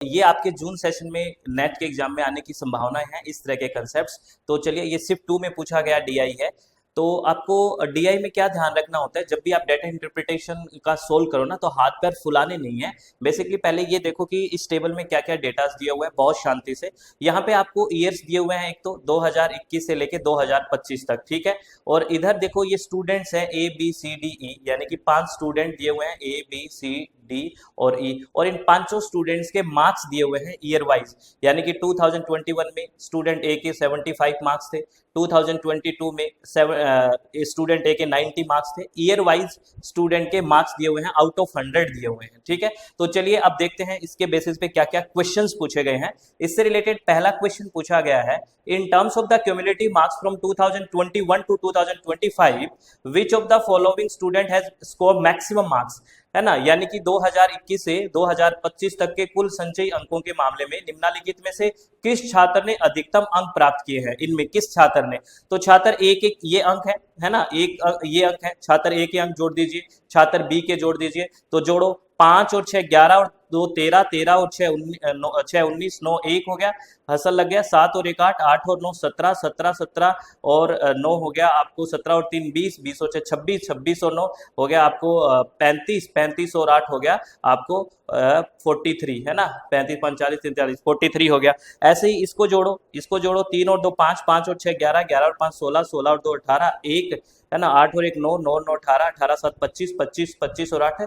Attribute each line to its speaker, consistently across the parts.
Speaker 1: ये आपके जून सेशन में नेट के एग्जाम में आने की संभावना है इस तरह के कंसेप्ट्स। तो चलिए, ये सिर्फ 2 में पूछा गया डीआई है। तो आपको डीआई में क्या ध्यान रखना होता है, जब भी आप डाटा इंटरप्रिटेशन का सोल्व करो ना, तो हाथ पैर फुलाने नहीं है। बेसिकली पहले ये देखो कि इस टेबल में क्या क्या डेटास दिया हुआ है, बहुत शांति से। यहाँ पे आपको ईयर्स दिए हुए हैं, एक तो 2021 से लेके 2025 तक, ठीक है। और इधर देखो ये स्टूडेंट्स हैं A B C D E, यानी कि 5 स्टूडेंट दिए हुए हैं, ए बी सी डी और ई, और इन पांचों स्टूडेंट्स के मार्क्स दिए हुए हैं ईयर वाइज। यानी कि 2021 में स्टूडेंट ए के 75 मार्क्स थे, 2022 में स्टूडेंट ए के 90 मार्क्स थे। ईयर वाइज स्टूडेंट के मार्क्स दिए हुए हैं, आउट ऑफ 100 दिए हुए हैं, ठीक है। तो चलिए अब देखते हैं इसके बेसिस पे क्या क्या क्वेश्चंस पूछे गए हैं। इससे रिलेटेड पहला क्वेश्चन पूछा गया है, in terms of the cumulative marks from 2021 to 2025 which of the following student has score maximum marks, है ना। यानी कि 2021 से 2025 तक के कुल संचयी अंकों के मामले में निम्नलिखित में से किस छात्र ने अधिकतम अंक प्राप्त किए हैं, इनमें किस छात्र ने। तो छात्र ए के ये अंक है ना, ये अंक है, छात्र ए के अंक जोड़ दीजिए, छात्र बी के जोड़ दीजिए। तो जोड़ो, 5 और 6 11 और 2 13, 13 और 6 19, 9 1 हो गया, हसल लग गया। 7 और 1 8, 8 और 9 17, 17 17 और 9 हो गया आपको 17 और 3 20, 20 और 6 26, 26 और 9 हो गया आपको 35, 35 और 8 हो गया आपको 43, है ना। 35 45 43 43 हो गया। ऐसे ही इसको जोड़ो, 3 और 2 5, 5 और 6 11, 11 और 5 16, 16 और 2 18, 1 है ना, 8 और 1 9, 9 9 18, 18 7 25, 25 25 और 8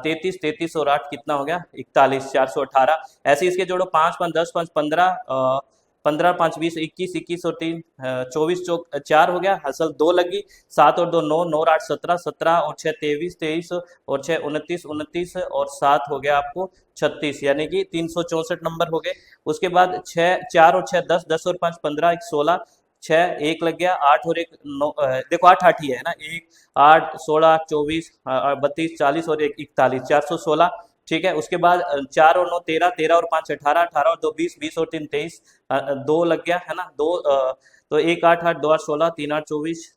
Speaker 1: 33, 33 और 8 कितना हो गया 41, 418। ऐसे इसके जोड़ो, 5 5 10 5 15, 15 5 20 21, 21 और 3 24 चौक 4 हो गया, हसल 2 लगी। 7 और 2 9, 9 और 8 17, 17 और 6 23, 23 और 6 29, 29 और 7 हो गया आपको 36, यानी कि 364 नंबर हो गए। उसके बाद 6 4 और 6 10, 10 और 5 15, 1 16, 6 1 लग गया, 8 और 1 9, देखो 8 8 ही है ना, 1 8 16 24 32 40 और 1 41, 416, ठीक है। उसके बाद 4 और 9 13, 13 और 5 18, 18 और 2 20, 20 और 3 23, 2 लग गया, है ना, 2 तो 1 8 8 2 8 16, 3 8 24,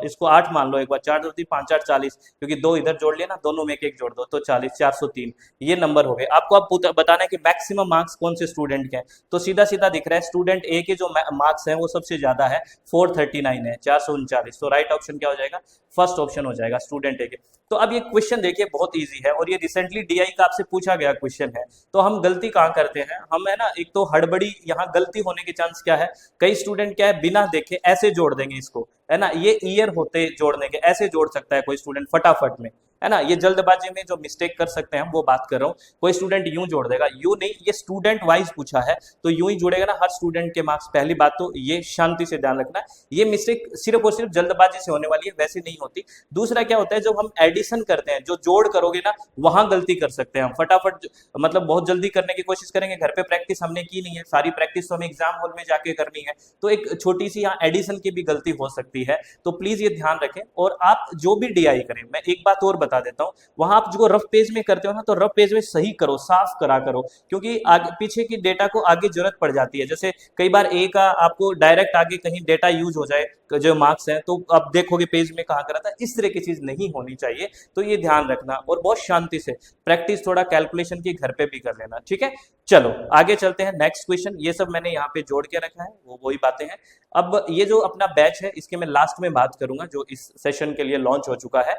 Speaker 1: इसको 8 मान लो एक बार, 4 2 3 5 8 40, क्योंकि 2 इधर जोड़ लिया ना, दोनों में एक एक जोड़ दो तो 40, 403 ये नंबर हो गए। आपको अब बताना है कि मैक्सिमम मार्क्स कौन से स्टूडेंट के हैं। तो सीधा सीधा दिख रहा है, स्टूडेंट ए के जो मार्क्स हैं वो सबसे ज्यादा है, 439 है, 439। तो राइट ऑप्शन क्या हो जाएगा, फर्स्ट ऑप्शन हो जाएगा स्टूडेंट ए के। तो अब ये क्वेश्चन देखिए बहुत इजी है, और ये रिसेंटली डीआई का आपसे पूछा गया क्वेश्चन है। तो हम गलती कहाँ करते हैं, हम है ना, एक तो हड़बड़ी, यहाँ गलती होने के चांस क्या है, कई स्टूडेंट क्या है बिना देखे ऐसे जोड़ देंगे इसको, है ना। ये ईयर होते जोड़ने के, ऐसे जोड़ सकता है कोई स्टूडेंट फटाफट में, है ना। ये जल्दबाजी में जो मिस्टेक कर सकते हैं हम वो बात कर रहा हूँ। कोई स्टूडेंट यूं जोड़ देगा, यूं नहीं, ये स्टूडेंट वाइज पूछा है तो यूं ही जोड़ेगा ना हर स्टूडेंट के मार्क्स। पहली बात तो ये शांति से ध्यान रखना, ये मिस्टेक सिर्फ और सिर्फ जल्दबाजी से होने वाली है, वैसे नहीं होती। दूसरा क्या होता है, जब हम एडिशन करते हैं, जो जोड़ करोगे ना वहां गलती कर सकते हैं हम, फटाफट मतलब बहुत जल्दी करने की कोशिश करेंगे। घर पे प्रैक्टिस हमने की नहीं है, सारी प्रैक्टिस तो हमें एग्जाम हॉल में जाके करनी है, तो एक छोटी सी यहाँ एडिशन की भी गलती हो सकती है। तो प्लीज ये ध्यान रखें। और आप जो भी डीआई करें, मैं एक बात और बता देता हूँ, वहां आप जो रफ पेज में करते हो ना, तो रफ पेज में सही करो, साफ करा करो, क्योंकि आगे पीछे की डेटा को आगे जरूरत पड़ जाती है। जैसे कई बार ए का आपको डायरेक्ट आगे कहीं डेटा यूज हो जाए, जो मार्क्स है, तो आप देखोगे पेज में कहाँ करा था। इस तरह की चीज नहीं होनी चाहिए, तो ये ध्यान रखना। और बहुत शांति से प्रैक्टिस थोड़ा कैलकुलेशन की घर पे भी कर लेना, ठीक है। चलो आगे चलते हैं, नेक्स्ट क्वेश्चन। ये सब मैंने यहाँ पे जोड़ के रखा है, वो वही बातें हैं। अब ये जो अपना बैच है, इसके मैं लास्ट में बात करूंगा, जो इस सेशन के लिए लॉन्च हो चुका है।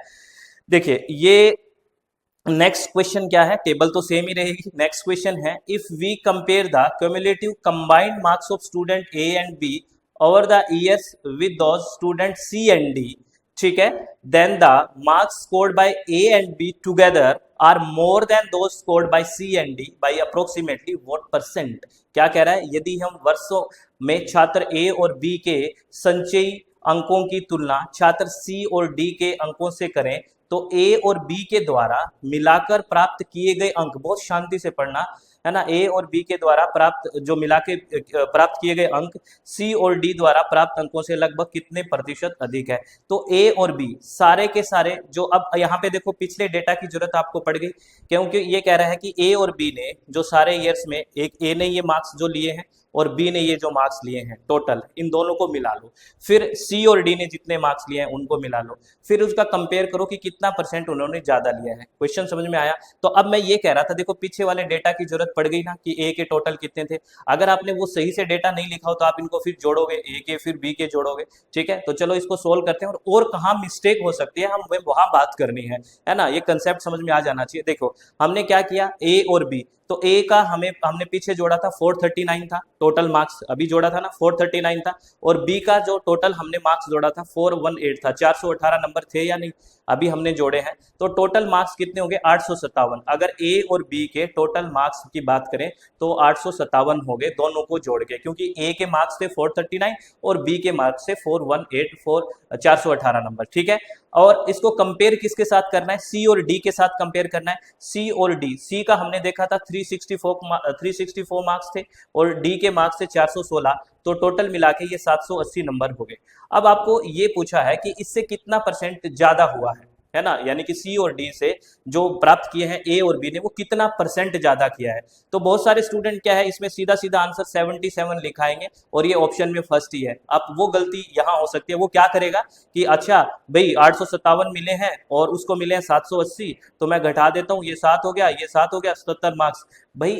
Speaker 1: देखिए ये नेक्स्ट क्वेश्चन क्या है, टेबल तो सेम ही रहेगी। नेक्स्ट क्वेश्चन है, if we compare the cumulative combined marks of student A and B over the years with those student C and D, ठीक है, then the marks scored by A and B together are more than those scored by C and D by approximately what percent. क्या कह रहा है, यदि हम वर्षों में छात्र ए और बी के संचयी अंकों की तुलना छात्र सी और डी के अंकों से करें, तो ए और बी के द्वारा मिलाकर प्राप्त किए गए अंक, बहुत शांति से पढ़ना, है ना, ए और बी के द्वारा प्राप्त जो मिला के प्राप्त किए गए अंक सी और डी द्वारा प्राप्त अंकों से लगभग कितने प्रतिशत अधिक है। तो ए और बी सारे के सारे जो, अब यहाँ पे देखो पिछले डेटा की जरूरत आपको पड़ गई, क्योंकि ये कह रहा है कि ए और बी ने जो सारे ईयर्स में, एक ए ने ये मार्क्स जो लिए हैं और बी ने ये जो मार्क्स लिए हैं टोटल, इन दोनों को मिला लो। फिर सी और डी ने जितने मार्क्स लिए हैं उनको मिला लो, फिर उसका कंपेयर करो कि कितना परसेंट उन्होंने ज्यादा लिया है। क्वेश्चन समझ में आया? तो अब मैं ये कह रहा था, देखो पीछे वाले डेटा की जरूरत पड़ गई ना कि ए के टोटल कितने थे। अगर आपने वो सही से डेटा नहीं लिखा हो तो आप इनको फिर जोड़ोगे, ए के फिर बी के जोड़ोगे। ठीक है, तो चलो इसको सोल्व करते हैं, और कहाँ मिस्टेक हो सकती है हमें वहां बात करनी है ना। ये कंसेप्ट समझ में आ जाना चाहिए। देखो हमने क्या किया, ए और बी, तो ए का हमने पीछे जोड़ा था 439 था टोटल मार्क्स, अभी जोड़ा था ना 439 था, और बी का जो टोटल हमने मार्क्स जोड़ा था 418 था। 418 नंबर थे या नहीं, अभी हमने जोड़े हैं, तो टोटल मार्क्स कितने हो गए 857। अगर ए और बी के टोटल मार्क्स की बात करें तो 857 हो गए दोनों को जोड़ के, क्योंकि ए के मार्क्स थे 439 और बी के मार्क्स थे 418 418 नंबर। ठीक है, और इसको कंपेयर किसके साथ करना है, सी और डी के साथ कंपेयर करना है। सी और डी, सी का हमने देखा था 364 मार्क्स थे और डी के मार्क्स थे 416, तो टोटल मिला के ये 780 नंबर हो गए। अब आपको ये पूछा है कि इससे कितना परसेंट ज्यादा हुआ है ना, यानी कि सी और डी से जो प्राप्त किए हैं ए और बी ने वो कितना परसेंट ज्यादा किया है। तो बहुत सारे स्टूडेंट क्या है इसमें सीधा सीधा आंसर 77 लिखाएंगे और ये ऑप्शन में फर्स्ट ही है। अब वो गलती यहाँ हो सकती है, वो क्या करेगा कि अच्छा भाई 857 मिले हैं और उसको मिले हैं 780, तो मैं घटा देता हूँ, ये 7 हो गया, ये 7 हो गया, 77 मार्क्स। भाई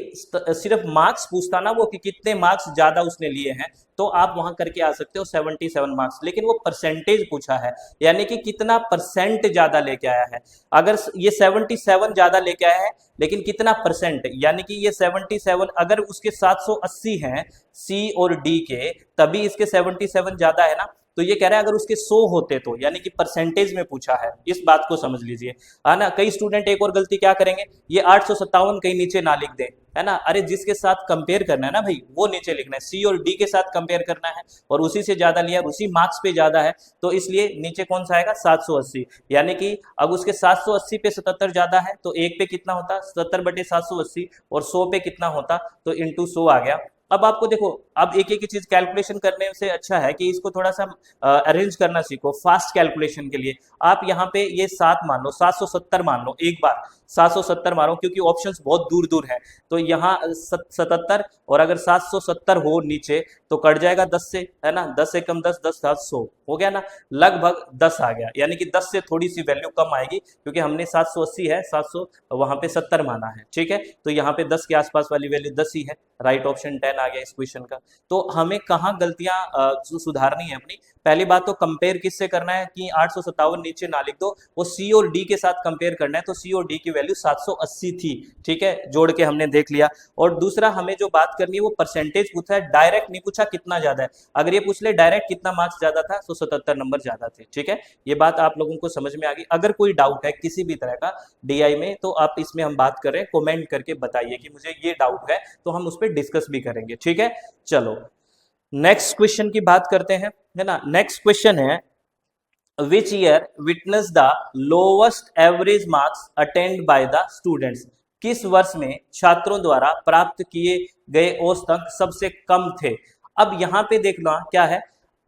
Speaker 1: सिर्फ मार्क्स पूछता ना वो कि कितने मार्क्स ज्यादा उसने लिए हैं, तो आप वहां करके आ सकते हो 77 मार्क्स, लेकिन वो परसेंटेज पूछा है, यानी कि कितना परसेंट ज्यादा लेके आया है। अगर ये 77 ज्यादा लेके आया है लेकिन कितना परसेंट, यानी कि ये 77 अगर उसके 780 हैं सी और डी के, तभी इसके 77 ज्यादा है ना। तो ये कह रहा है अगर उसके 100 होते तो, यानी कि परसेंटेज में पूछा है, इस बात को समझ लीजिए, है ना। कई स्टूडेंट एक और गलती क्या करेंगे, ये 857 कहीं नीचे ना लिख दें, है ना। अरे जिसके साथ कंपेयर करना है ना भाई वो नीचे लिखना है, सी और डी के साथ कंपेयर करना है और उसी से ज्यादा लिया, उसी मार्क्स पे ज्यादा है, तो इसलिए नीचे कौन सा आएगा 780। यानी कि अब उसके 780 पे 77 ज्यादा है तो एक पे कितना होता 77/780, और 100 पे कितना होता तो इंटू 100 आ गया। अब आपको देखो, अब एक एक चीज कैलकुलेशन करने से अच्छा है कि इसको थोड़ा सा अरेंज करना सीखो फास्ट कैलकुलेशन के लिए। आप यहाँ पे ये 7 मान लो, 770 मान लो, एक बार 770 मारो, क्योंकि ऑप्शंस बहुत दूर दूर है, तो यहाँ 77 और अगर 770 हो नीचे तो कट जाएगा 10 से, है ना। 10 से कम 10, 10 7 100 हो गया ना, लगभग 10 आ गया, यानी कि 10 से थोड़ी सी वैल्यू कम आएगी, क्योंकि हमने 780 है, 700 वहां पे 70 माना है। ठीक है, तो यहाँ पे 10 के आसपास वाली वैल्यू 10 ही है, राइट ऑप्शन 10 आ गया इस क्वेश्चन का। तो हमें कहाँ गलतियां सुधारनी है अपनी, पहली बात तो कंपेयर किससे करना है कि 857 नीचे ना लिख दो, वो सी और डी के साथ कंपेयर करना है, तो सी और डी की वैल्यू 780 थी। ठीक है, जोड़ के हमने देख लिया। और दूसरा हमें जो बात करनी है वो परसेंटेज पूछा है, डायरेक्ट नहीं पूछा कितना ज्यादा है। अगर ये पूछ ले डायरेक्ट कितना मार्क्स ज्यादा था तो 77 नंबर ज्यादा थे। ठीक है, ये बात आप लोगों को समझ में आ गई। अगर कोई डाउट है किसी भी तरह का डीआई में, तो आप इसमें हम बात कर रहे हैं, कमेंट करके बताइए कि मुझे ये डाउट है, तो हम उस पर डिस्कस भी करेंगे। ठीक है, चलो नेक्स्ट क्वेश्चन की बात करते हैं, है ना। नेक्स्ट क्वेश्चन है, which year witness the lowest average marks attend by the students, किस वर्ष में छात्रों द्वारा प्राप्त किए गए औसत अंक सबसे कम थे। अब यहाँ पे देखना क्या है,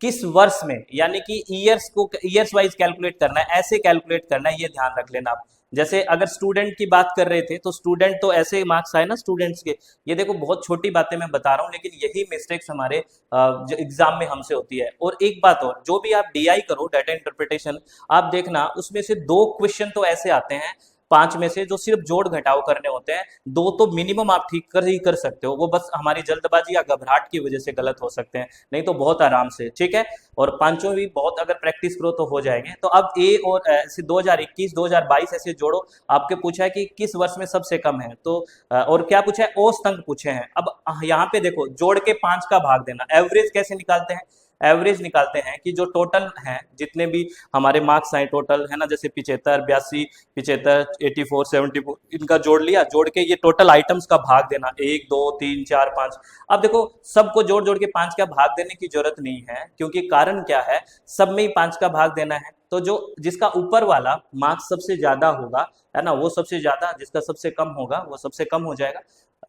Speaker 1: किस वर्ष में, यानी कि ईयर्स को ईयर्स वाइज कैलकुलेट करना है, ऐसे कैलकुलेट करना है, ये ध्यान रख लेना आप। जैसे अगर स्टूडेंट की बात कर रहे थे तो स्टूडेंट तो ऐसे मार्क्स आए ना स्टूडेंट्स के। ये देखो बहुत छोटी बातें मैं बता रहा हूँ, लेकिन यही मिस्टेक्स हमारे जो एग्जाम में हमसे होती है। और एक बात और, जो भी आप डीआई करो, डाटा इंटरप्रिटेशन, आप देखना उसमें से 2 क्वेश्चन तो ऐसे आते हैं 5 में से जो सिर्फ जोड़ घटाव करने होते हैं, 2 तो मिनिमम आप ठीक कर ही कर सकते हो, वो बस हमारी जल्दबाजी या घबराहट की वजह से गलत हो सकते हैं, नहीं तो बहुत आराम से। ठीक है, और 5 भी बहुत अगर प्रैक्टिस करो तो हो जाएंगे। तो अब ए और ऐसे 2021 2022 ऐसे जोड़ो। आपके पूछा है कि किस वर्ष में सबसे कम है, तो और क्या पूछा है, औसत अंक पूछे हैं। अब यहाँ पे देखो जोड़ के 5 का भाग देना, एवरेज कैसे निकालते हैं, एवरेज निकालते हैं कि जो टोटल हैं जितने भी हमारे मार्क्स आए टोटल, है ना, जैसे 75 82 75 84 74, इनका जोड़ लिया, जोड़ के ये टोटल आइटम्स का भाग देना 1 2 3 4 5। अब देखो सबको जोड़ जोड़ के 5 का भाग देने की जरूरत नहीं है, क्योंकि कारण क्या है, सब में ही 5 का भाग देना है, तो जो जिसका ऊपर वाला मार्क्स सबसे ज्यादा होगा, है ना, वो सबसे ज्यादा, जिसका सबसे कम होगा वो सबसे कम हो जाएगा।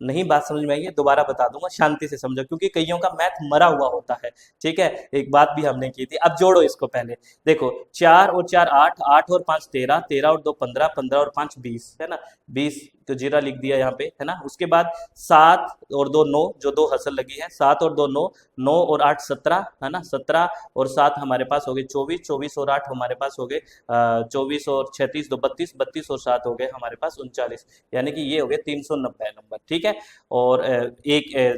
Speaker 1: नहीं बात समझ में आई है, दोबारा बता दूंगा, शांति से समझो, क्योंकि कईयों का मैथ मरा हुआ होता है। ठीक है, एक बात भी हमने की थी। अब जोड़ो इसको पहले। देखो 4 और 4 8, 8 और 5 13, 13 और 2 15, 15 और 5 20, है ना, 20 तो जीरा लिख दिया यहाँ पे, है ना। उसके बाद 7 और 2 9, जो 2 हसल लगी है, 7 और 2 9, 9 और 8 17, है ना, 17 और 7 हमारे पास हो गए 24, 24 और 8 हमारे पास हो गए 24 और 36 2 32, 32 और 7 हो गए हमारे पास 39, यानी कि ये हो गए 390 नंबर। ठीक है, और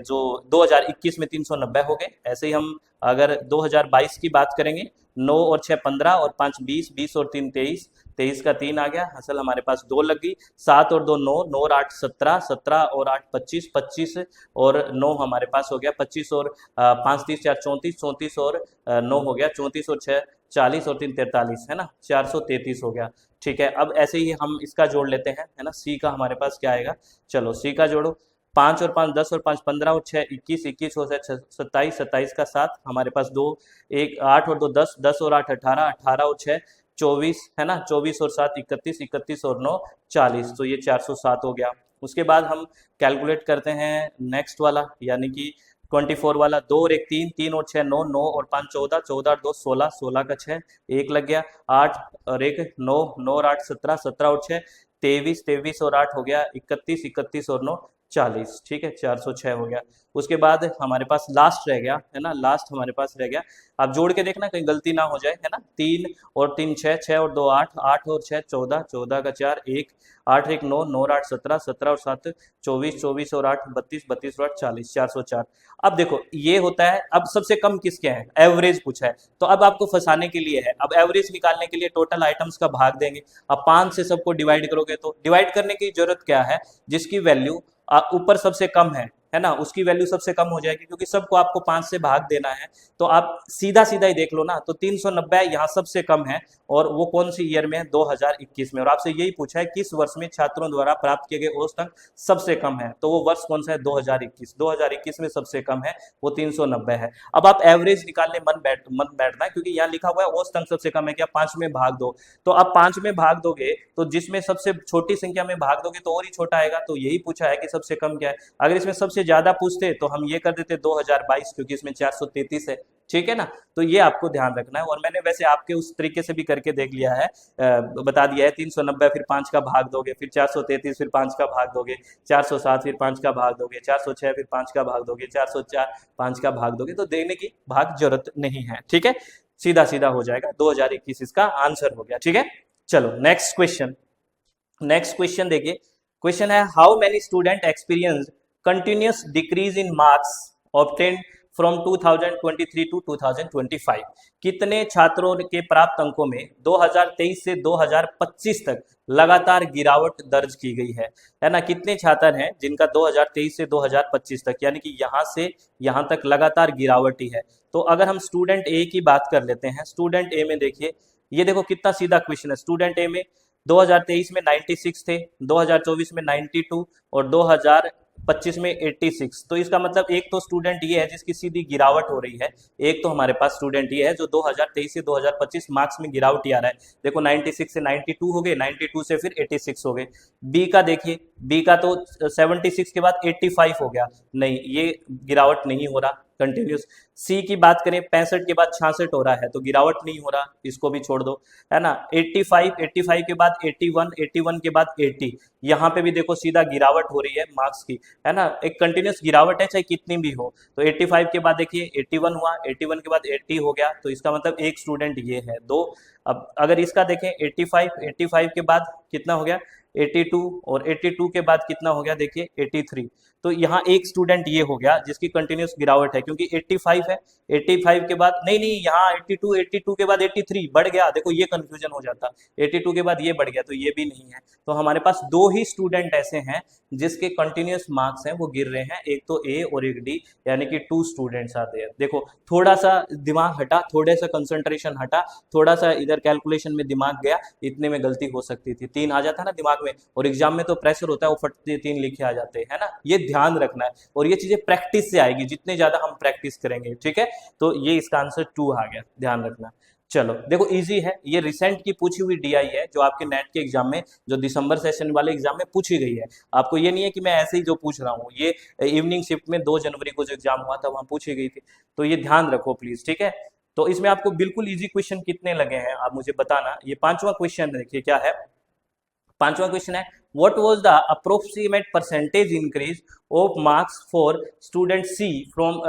Speaker 1: जो 2021 में 390 हो गए, ऐसे ही हम अगर 2022 की बात करेंगे, 9 और 6 15 और 5 20, 20 और 3 23, 23 का 3 आ गया, हसल हमारे पास 2 लग गई, 7 और 2 9, 9 और 8 17, 17 और 8 25, 25 और 9 हमारे पास हो गया 25 और 5 30 4 34, 34 और 9 हो गया 34 और 6 40 और 3 43, है ना, 433 हो गया। ठीक है, अब ऐसे ही हम इसका जोड़ लेते हैं, है ना, सी का हमारे पास क्या आएगा, चलो सी का जोड़ो, 5 और 5 10 और 5 15 और 6 21, 21 और 6 27, 27 का 7 हमारे पास 2, 1 8 और 2 10, 10 और 8 18, 18 और 6 24, है ना, 24 और 7 31, 31 और 9 40, तो ये 407 हो गया। उसके बाद हम कैलकुलेट करते हैं नेक्स्ट वाला, यानी कि 24 वाला, 2 और 1 3, 3 और 6 9, 9 और 5 14, 14 और 2 16, 16 का 6 1 लग गया, 8 और 1 9, 9 और 8 17, 17 और 6 23, 23 और 8 हो गया 31, 31 और 9 40। ठीक है, 406 हो गया। उसके बाद हमारे पास लास्ट रह गया, है ना, लास्ट हमारे पास रह गया, आप जोड़ के देखना कहीं गलती ना हो जाए, है ना, 3 और 3 6, 6 और 2 8, 8 और 6 14, 14 का 4 1, 8 1 9, 9 और 8 17, 17 और 7 24, 24 और 8 32, 32 और 8 40, 404। अब देखो ये होता है, अब सबसे कम किसके हैं, एवरेज पूछा है, तो अब आपको फंसाने के लिए है, अब एवरेज निकालने के लिए टोटल आइटम्स का भाग देंगे। अब 5 से सबको डिवाइड करोगे तो डिवाइड करने की जरूरत क्या है, जिसकी वैल्यू ऊपर सबसे कम है ना, उसकी वैल्यू सबसे कम हो जाएगी, क्योंकि सबको आपको 5 से भाग देना है। तो आप सीधा सीधा ही देख लो ना, तो 390 यहाँ सबसे कम है, और वो कौन सी ईयर में है, 2021 में, और आपसे यही पूछा है किस वर्ष में छात्रों द्वारा प्राप्त किए गए औसत अंक सबसे कम है, तो वो वर्ष कौन सा है, 2021, 2021 में सबसे कम है, वो 390 है। अब आप एवरेज निकालने मन बैठना है, क्योंकि यहाँ लिखा हुआ है औसत अंक सबसे कम है, क्या 5 में भाग दो, तो आप 5 में भाग दोगे तो जिसमें सबसे छोटी संख्या में भाग दोगे तो और ही छोटा आएगा, तो यही पूछा है कि सबसे कम क्या है। अगर इसमें सबसे ज्यादा पूछते तो हम ये कर देते 2022, क्योंकि इसमें 433 है। ठीक है ना, तो ये आपको ध्यान रखना है, और मैंने वैसे आपके उस तरीके से भी करके देख लिया है, बता दिया है, 390 फिर 5 का भाग दोगे, फिर 433 फिर 5 का भाग दोगे, 407 फिर 5 का भाग दोगे, 406 फिर 5 का भाग दोगे, 404 5 का भाग दोगे, तो देने की भाग जरूरत नहीं है। ठीक है, सीधा सीधा हो जाएगा, 2021 इसका आंसर हो गया। ठीक है, चलो नेक्स्ट क्वेश्चन। नेक्स्ट क्वेश्चन देखिए, क्वेश्चन है how many student experience continuous decrease in marks obtained from 2023 to 2025, कितने छात्रों के प्राप्त अंकों में 2023 से 2025 तक लगातार गिरावट दर्ज की गई है ना, कितने छात्र हैं जिनका 2023 से 2025 तक, यानी कि यहाँ से यहाँ तक लगातार गिरावट ही है। तो अगर हम स्टूडेंट ए की बात कर लेते हैं, स्टूडेंट ए में देखिए, ये देखो कितना सीधा क्वेश्चन है। स्टूडेंट ए में 2023 में 96 थे, 2024 में 92 और 2025 में 86, तो इसका मतलब एक तो स्टूडेंट ये है जिसकी सीधी गिरावट हो रही है, एक तो हमारे पास स्टूडेंट ये है जो 2023 से 2025 मार्क्स में गिरावट ही आ रहा है। देखो 96 से 92 हो गए, 92 से फिर 86 हो गए। बी का देखिए, बी का तो 76 के बाद 85 हो गया, नहीं ये गिरावट नहीं हो रहा कंटिन्यूस। सी की बात करें, 65 के बाद 66 हो रहा है, तो गिरावट नहीं हो रहा, इसको भी छोड़ दो, है ना। 85 के बाद 81, 81 के बाद 80, यहाँ पे भी देखो सीधा गिरावट हो रही है मार्क्स की, है ना, एक कंटिन्यूस गिरावट है चाहे कितनी भी हो। तो 85 के बाद देखिए 81 हुआ, 81 के बाद 80 हो गया, तो इसका मतलब एक स्टूडेंट ये है, दो। अब अगर इसका देखें 85 के बाद कितना हो गया 82, और 82 के बाद कितना हो गया देखिए 83, तो यहाँ एक स्टूडेंट ये हो गया जिसकी कंटिन्यूस गिरावट है, क्योंकि 85 है, 85 के बाद नहीं नहीं यहाँ 82 के बाद 83 बढ़ गया, देखो ये कंफ्यूजन हो जाता, 82 के बाद ये बढ़ गया, तो ये भी नहीं है। तो हमारे पास दो ही स्टूडेंट ऐसे हैं जिसके कंटिन्यूस मार्क्स हैं वो गिर रहे हैं, एक तो ए और एक डी, यानी कि 2 स्टूडेंट्स आर देयर। देखो थोड़ा सा दिमाग हटा, थोड़े सा कंसंट्रेशन हटा, थोड़ा सा इधर कैलकुलेशन में दिमाग गया, इतने में गलती हो सकती थी, 3 आ जाता ना दिमाग में, और एग्जाम में तो प्रेशर होता है, वो फटते 3 लिखे आ जाते हैं ना, ये ध्यान रखना है, और ये चीजें प्रैक्टिस से आएगी, जितने ज्यादा हम प्रैक्टिस करेंगे। ठीक है, तो ये इसका आंसर 2 आ गया, ध्यान रखना। चलो देखो, इजी है, ये रिसेंट की पूछी हुई डीआई है जो आपके नेट के एग्जाम में, जो दिसंबर सेशन वाले एग्जाम में पूछी गई है। आपको ये नहीं है कि मैं ऐसे ही जो पूछ रहा हूँ, ये इवनिंग शिफ्ट में 2 जनवरी को जो एग्जाम हुआ था वहां पूछी गई थी। तो ये ध्यान रखो प्लीज, ठीक है। तो इसमें आपको बिल्कुल इजी क्वेश्चन कितने लगे हैं आप मुझे बताना। ये पांचवा क्वेश्चन देखिए क्या है। पांचवा क्वेश्चन है, what was the approximate percentage increase of marks for student C from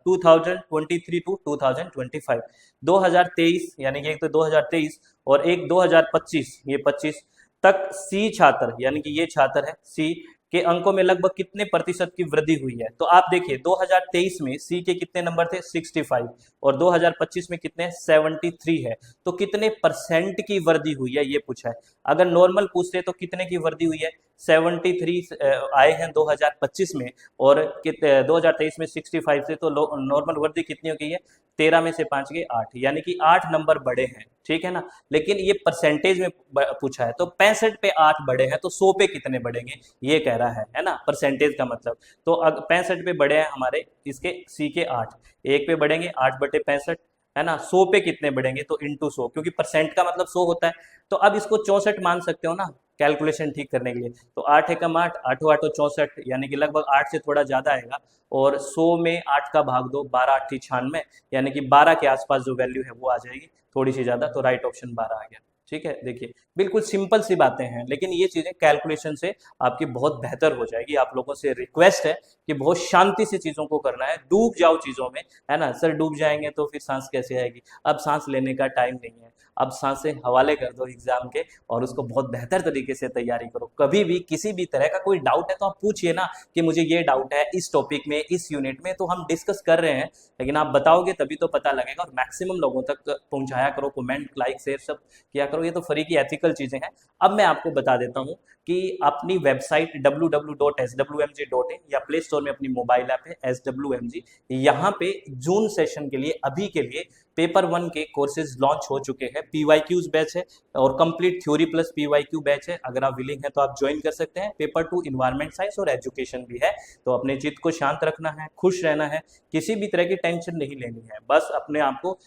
Speaker 1: 2023 to 2025। 2023 यानी कि एक तो 2023 और एक 2025, ये 25 तक सी छात्र यानी कि ये छात्र है सी के अंकों में लगभग कितने प्रतिशत की वृद्धि हुई है। तो आप देखिए 2023 में सी के कितने नंबर थे 65 और 2025 में कितने 73 है। तो कितने परसेंट की वृद्धि हुई है ये पूछा है। अगर नॉर्मल पूछते तो कितने की वृद्धि हुई है 73 आए हैं 2025 में, और 2023 में 65 से, तो नॉर्मल वृद्धि कितनी हो गई है 13 में से 5 गए 8, यानी कि 8 नंबर बढ़े हैं, ठीक है ना। लेकिन ये परसेंटेज में पूछा है, तो 65 पे 8 बढ़े हैं तो 100 पे कितने बढ़ेंगे ये कह रहा है ना, परसेंटेज का मतलब। तो 65 पे बढ़े हैं हमारे इसके सी के 8, एक पे बढ़ेंगे 8/65 है ना। 100 पे कितने बढ़ेंगे तो इंटू 100, क्योंकि परसेंट का मतलब 100 होता है। तो अब इसको 64 मान सकते हो ना कैलकुलेशन ठीक करने के लिए। तो 8 एकम 8, 8 8 64, यानी कि लगभग 8 से थोड़ा ज्यादा आएगा। और 100 में 8 का भाग दो, 12 8 96, यानी कि 12 के आसपास जो वैल्यू है वो आ जाएगी, थोड़ी सी ज्यादा। तो राइट ऑप्शन 12 आ गया, ठीक है। देखिए बिल्कुल सिंपल सी बातें हैं, लेकिन ये चीजें कैलकुलेशन से आपकी बहुत बेहतर हो जाएगी। आप लोगों से रिक्वेस्ट है कि बहुत शांति से चीजों को करना है, डूब जाओ चीजों में, है ना। सर डूब जाएंगे तो फिर सांस कैसे आएगी। अब सांस लेने का टाइम नहीं है, अब सांसें हवाले कर दो एग्जाम के और उसको बहुत बेहतर तरीके से तैयारी करो। कभी भी किसी भी तरह का कोई डाउट है तो आप पूछिए ना कि मुझे ये डाउट है इस टॉपिक में, इस यूनिट में, तो हम डिस्कस कर रहे हैं। लेकिन आप बताओगे तभी तो पता लगेगा, और मैक्सिमम लोगों तक पहुंचाया करो, कमेंट लाइक शेयर सब किया करो, ये तो फ्री की एथिकल चीजें हैं। अब मैं आपको बता देता हूँ कि अपनी वेबसाइट www.swmg.in या प्ले स्टोर में अपनी मोबाइल ऐप है SWMG, यहाँ पे जून सेशन के लिए अभी के लिए पेपर 1 के कोर्सेज लॉन्च हो चुके हैं। PYQs बैच है और complete theory plus PYQ batch है। अगर आप विलिंग है तो आप ज्वाइन कर सकते हैं। पेपर 2 इन्वायरमेंट साइंस और एजुकेशन भी है। तो अपने चित्त को शांत रखना है, खुश रहना है, किसी भी तरह की टेंशन नहीं लेनी है, बस अपने आप को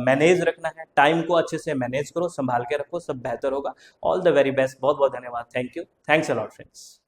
Speaker 1: मैनेज रखना है, टाइम को अच्छे से मैनेज करो, संभाल के रखो, सब बेहतर होगा। ऑल द वेरी बेस्ट, बहुत बहुत धन्यवाद, thank you, thanks a lot friends.